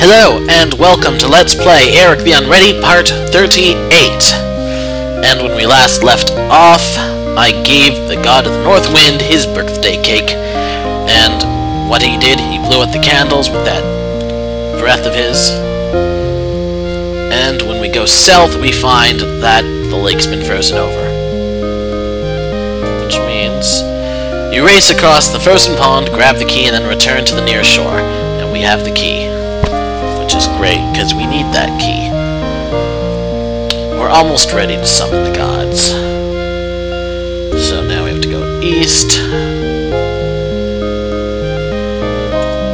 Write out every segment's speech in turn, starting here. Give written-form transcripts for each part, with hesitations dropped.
Hello, and welcome to Let's Play Eric the Unready Part 38. And when we last left off, I gave the God of the North Wind his birthday cake. And what he did, he blew out the candles with that breath of his. And when we go south, we find that the lake's been frozen over. Which means you race across the frozen pond, grab the key, and then return to the near shore. And we have the key. Which is great, because we need that key. We're almost ready to summon the gods. So now we have to go east.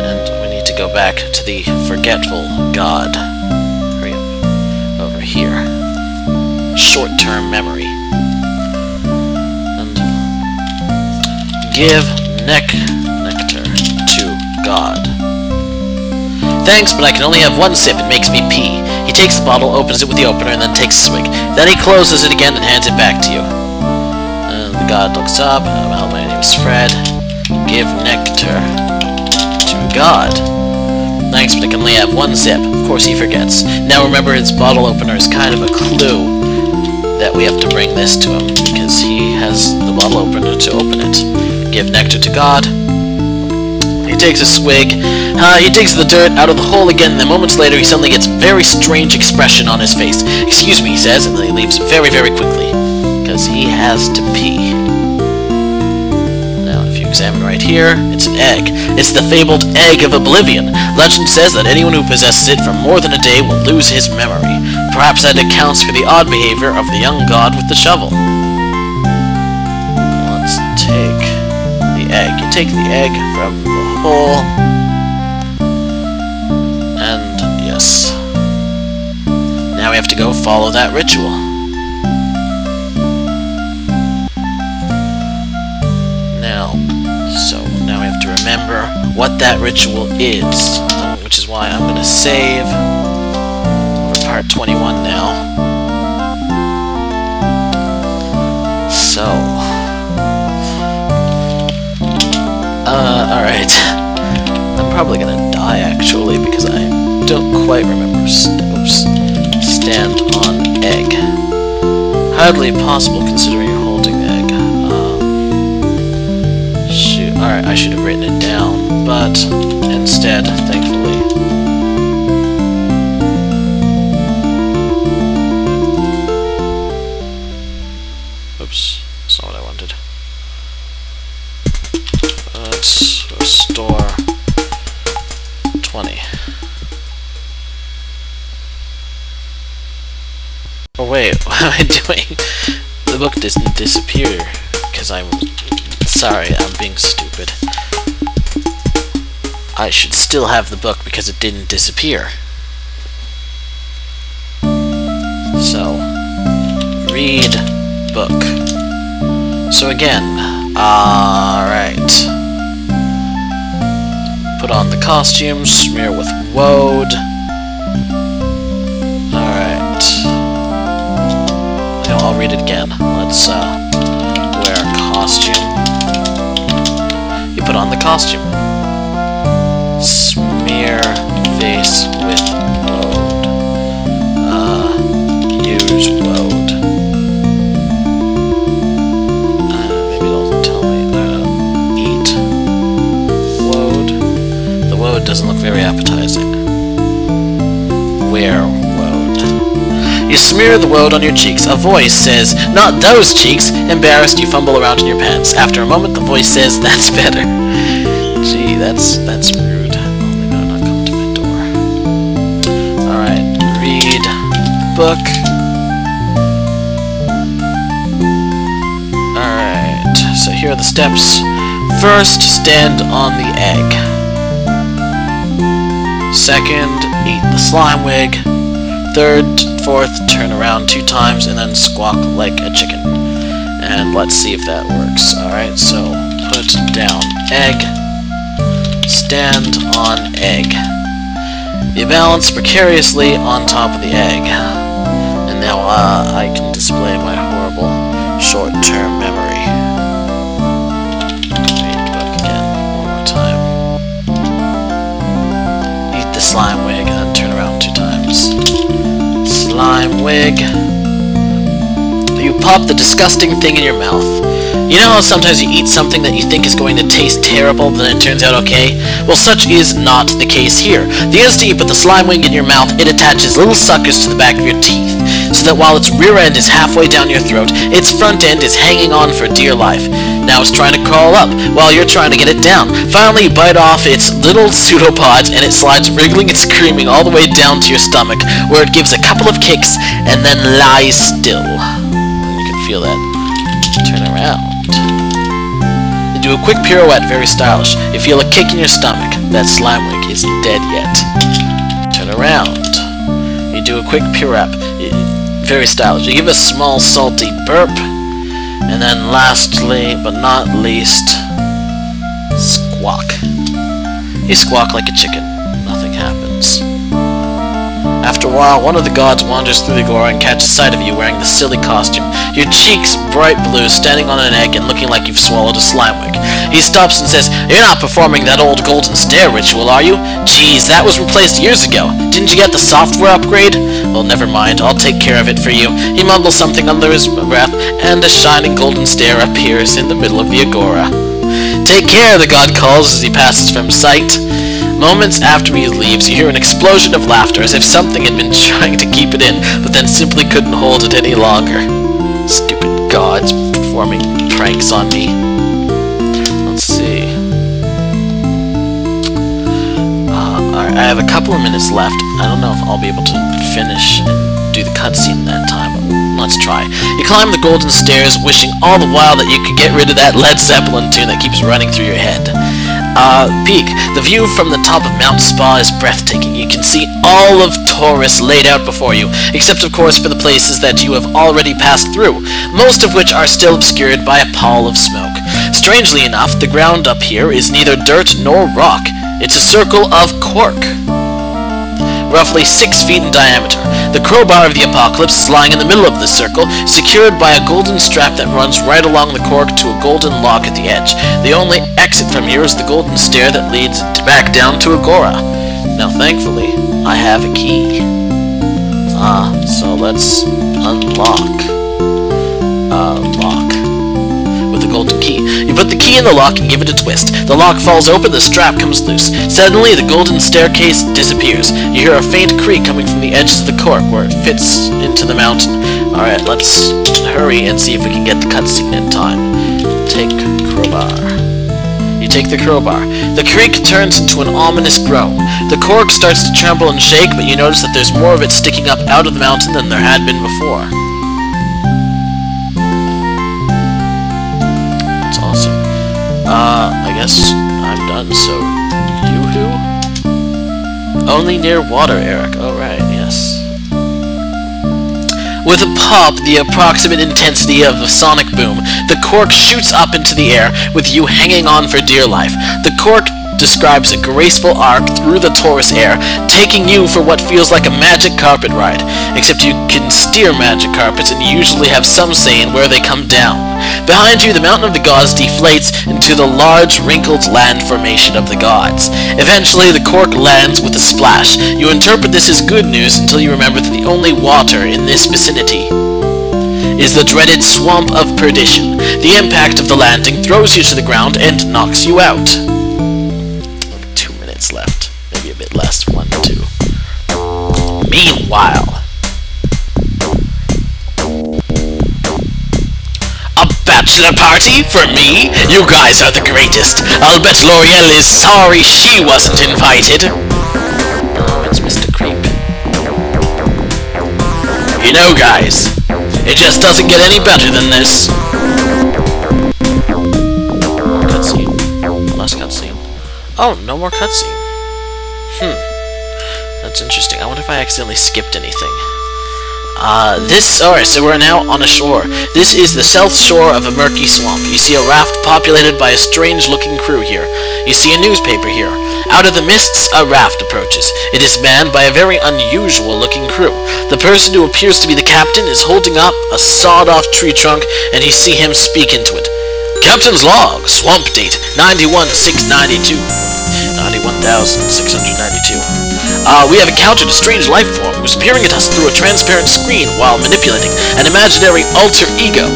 And we need to go back to the forgetful god. Hurry up. Over here. Short-term memory. And give nectar to god. Thanks, but I can only have one sip. It makes me pee. He takes the bottle, opens it with the opener, and then takes a swig. Then he closes it again and hands it back to you. The god looks up. Well, my name is Fred. Give nectar to god. Thanks, but I can only have one sip. Of course he forgets. Now remember, his bottle opener is kind of a clue that we have to bring this to him, because he has the bottle opener to open it. Give nectar to god. He takes a swig. He digs the dirt out of the hole again, and then moments later he suddenly gets a very strange expression on his face. Excuse me, he says, and then he leaves very, very quickly. Because he has to pee. Now, if you examine right here, it's an egg. It's the fabled Egg of Oblivion. Legend says that anyone who possesses it for more than a day will lose his memory. Perhaps that accounts for the odd behavior of the young god with the shovel. Let's take the egg. You take the egg from the hole. And yes. Now we have to go follow that ritual. Now we have to remember what that ritual is. Which is why I'm going to save over part 21 now. So alright. I'm probably gonna die, actually, because I don't quite remember. Stand on egg. Hardly possible considering you're holding the egg. Shoot. Alright, I should have written it down, but instead, thankfully. Oops, that's not what I wanted. Let's restore 20. Oh wait, what am I doing? The book doesn't disappear, because I'm... Sorry, I'm being stupid. I should still have the book because it didn't disappear. So, read book. So again, alright. Put on the costume, smear with woad. Alright. No, I'll read it again. Let's wear a costume. You put on the costume. Smear face with woad. Use woad. Maybe it'll tell me. Eat woad. The woad doesn't look very appetizing. Wear woad. You smear the woad on your cheeks. A voice says, "Not those cheeks!" Embarrassed, you fumble around in your pants. After a moment, the voice says, "That's better." Gee, that's rude. Oh, they better not come to my door. Alright, read book. Alright, so here are the steps. First, stand on the egg. Second, eat the slime wig. Third, fourth, turn around 2 times and then squawk like a chicken. And let's see if that works. Alright, so put down egg. Stand on egg. You balance precariously on top of the egg. And now I can display my horrible short-term memory. Read book again one more time. slime wig, and then turn around 2 times. Slime wig. You pop the disgusting thing in your mouth. You know how sometimes you eat something that you think is going to taste terrible, but then it turns out okay? Well, such is not the case here. The instant you put the slime wig in your mouth, it attaches little suckers to the back of your teeth, so that while its rear end is halfway down your throat, its front end is hanging on for dear life. Now it's trying to crawl up, while you're trying to get it down. Finally, you bite off its little pseudopods, and it slides wriggling and screaming all the way down to your stomach, where it gives a couple of kicks, and then lies still. You can feel that. Turn around. You do a quick pirouette, very stylish. You feel a kick in your stomach. That slime wig isn't dead yet. Turn around. You do a quick pirouette, very stylish. You give a small salty burp. And then lastly, but not least, squawk. You squawk like a chicken. Nothing happens. After a while, one of the gods wanders through the agora and catches sight of you wearing the silly costume, your cheeks bright blue, standing on an egg and looking like you've swallowed a slime wig. He stops and says, "You're not performing that old golden stare ritual, are you? Geez, that was replaced years ago. Didn't you get the software upgrade? Well, never mind, I'll take care of it for you." He mumbles something under his breath, and a shining golden stare appears in the middle of the agora. "Take care," the god calls as he passes from sight. Moments after he leaves, you hear an explosion of laughter, as if something had been trying to keep it in, but then simply couldn't hold it any longer. Stupid gods performing pranks on me. Let's see. Alright, I have a couple of minutes left. I don't know if I'll be able to finish and do the cutscene in that time, but let's try. You climb the golden stairs, wishing all the while that you could get rid of that Led Zeppelin tune that keeps running through your head. Peak. The view from the top of Mount Spa is breathtaking. You can see all of Taurus laid out before you, except of course for the places that you have already passed through, most of which are still obscured by a pall of smoke. Strangely enough, the ground up here is neither dirt nor rock. It's a circle of cork, roughly 6 feet in diameter. The crowbar of the apocalypse is lying in the middle of the circle, secured by a golden strap that runs right along the cork to a golden lock at the edge. The only exit from here is the golden stair that leads back down to Agora. Now, thankfully, I have a key. So let's unlock. Lock. With the golden key. You put the key in the lock and give it a twist. The lock falls open, the strap comes loose. Suddenly, the golden staircase disappears. You hear a faint creak coming from the edges of the cork where it fits into the mountain. Alright, let's hurry and see if we can get the cutscene in time. Take crowbar. You take the crowbar. The creak turns into an ominous groan. The cork starts to tremble and shake, but you notice that there's more of it sticking up out of the mountain than there had been before. I guess I'm done, so yoo-hoo? Only near water, Eric. Oh, right, yes. With a pop, the approximate intensity of a sonic boom, the cork shoots up into the air, with you hanging on for dear life. The cork describes a graceful arc through the Taurus air, taking you for what feels like a magic carpet ride. Except you can steer magic carpets and usually have some say in where they come down. Behind you, the Mountain of the Gods deflates into the large, wrinkled land formation of the gods. Eventually, the cork lands with a splash. You interpret this as good news until you remember that the only water in this vicinity is the dreaded Swamp of Perdition. The impact of the landing throws you to the ground and knocks you out. 2 minutes left. Maybe a bit less. 1, 2. Meanwhile, a bachelor party for me? You guys are the greatest. I'll bet L'Oreal is sorry she wasn't invited. Oh, it's Mr. Creep. You know, guys, it just doesn't get any better than this. Cutscene. Last cutscene. Oh, no more cutscene. That's interesting. I wonder if I accidentally skipped anything. Alright, so we're now on a shore. This is the south shore of a murky swamp. You see a raft populated by a strange-looking crew here. You see a newspaper here. Out of the mists, a raft approaches. It is manned by a very unusual-looking crew. The person who appears to be the captain is holding up a sawed-off tree trunk, and you see him speak into it. Captain's log, swamp date, 91,692. 91,692. We have encountered a strange life form who's peering at us through a transparent screen while manipulating an imaginary alter ego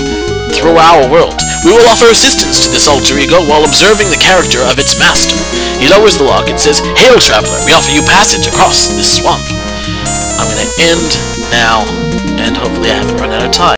through our world. We will offer assistance to this alter ego while observing the character of its master. He lowers the log and says, "Hail, traveler, we offer you passage across this swamp." I'm going to end now, and hopefully I haven't run out of time.